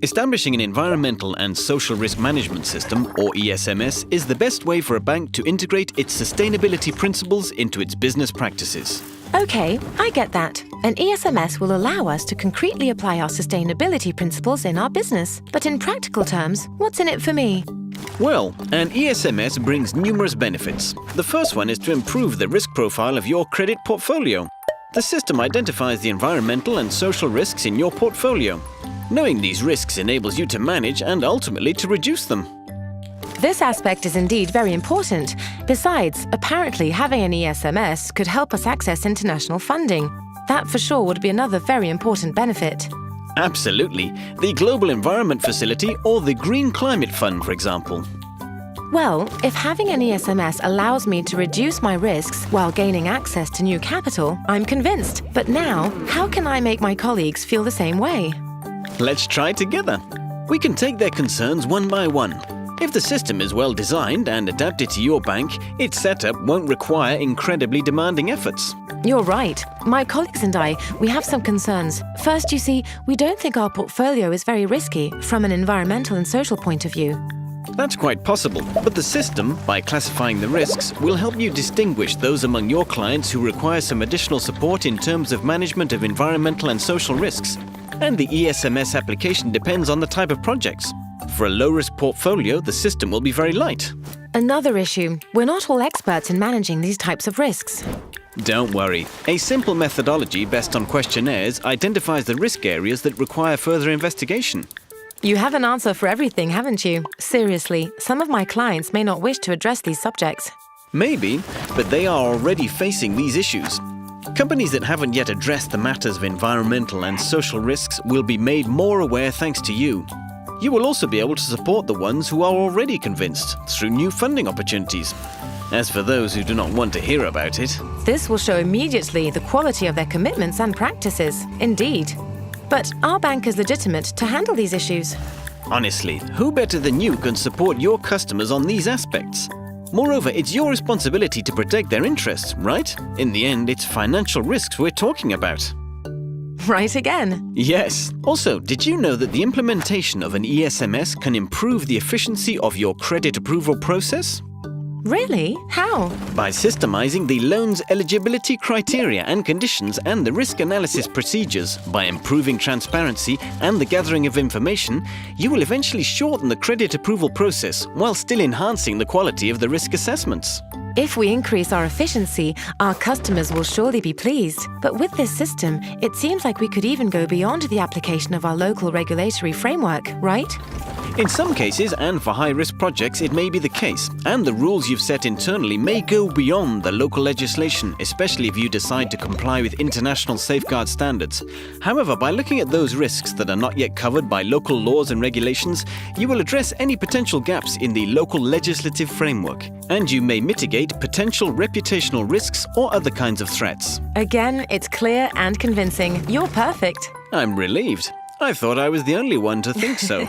Establishing an environmental and social risk management system, or ESMS, is the best way for a bank to integrate its sustainability principles into its business practices. Okay, I get that. An ESMS will allow us to concretely apply our sustainability principles in our business. But in practical terms, what's in it for me? Well, an ESMS brings numerous benefits. The first one is to improve the risk profile of your credit portfolio. The system identifies the environmental and social risks in your portfolio. Knowing these risks enables you to manage and ultimately to reduce them. This aspect is indeed very important. Besides, apparently having an ESMS could help us access international funding. That for sure would be another very important benefit. Absolutely. The Global Environment Facility or the Green Climate Fund, for example. Well, if having an ESMS allows me to reduce my risks while gaining access to new capital, I'm convinced. But now, how can I make my colleagues feel the same way? Let's try together. We can take their concerns one by one. If the system is well designed and adapted to your bank, its setup won't require incredibly demanding efforts. You're right. My colleagues and we have some concerns. First, you see, we don't think our portfolio is very risky from an environmental and social point of view. That's quite possible, but the system, by classifying the risks, will help you distinguish those among your clients who require some additional support in terms of management of environmental and social risks. And the ESMS application depends on the type of projects. For a low-risk portfolio, the system will be very light. Another issue, we're not all experts in managing these types of risks. Don't worry. A simple methodology based on questionnaires identifies the risk areas that require further investigation. You have an answer for everything, haven't you? Seriously, some of my clients may not wish to address these subjects. Maybe, but they are already facing these issues. Companies that haven't yet addressed the matters of environmental and social risks will be made more aware thanks to you. You will also be able to support the ones who are already convinced through new funding opportunities. As for those who do not want to hear about it, this will show immediately the quality of their commitments and practices. Indeed. But our bank is legitimate to handle these issues. Honestly, who better than you can support your customers on these aspects? Moreover, it's your responsibility to protect their interests, right? In the end, it's financial risks we're talking about. Right again. Yes. Also, did you know that the implementation of an ESMS can improve the efficiency of your credit approval process? Really? How? By systemizing the loan's eligibility criteria and conditions and the risk analysis procedures, by improving transparency and the gathering of information, you will eventually shorten the credit approval process while still enhancing the quality of the risk assessments. If we increase our efficiency, our customers will surely be pleased. But with this system, it seems like we could even go beyond the application of our local regulatory framework, right? In some cases, and for high-risk projects, it may be the case, and the rules you've set internally may go beyond the local legislation, especially if you decide to comply with international safeguard standards. However, by looking at those risks that are not yet covered by local laws and regulations, you will address any potential gaps in the local legislative framework, and you may mitigate potential reputational risks or other kinds of threats. Again, it's clear and convincing. You're perfect. I'm relieved. I thought I was the only one to think so.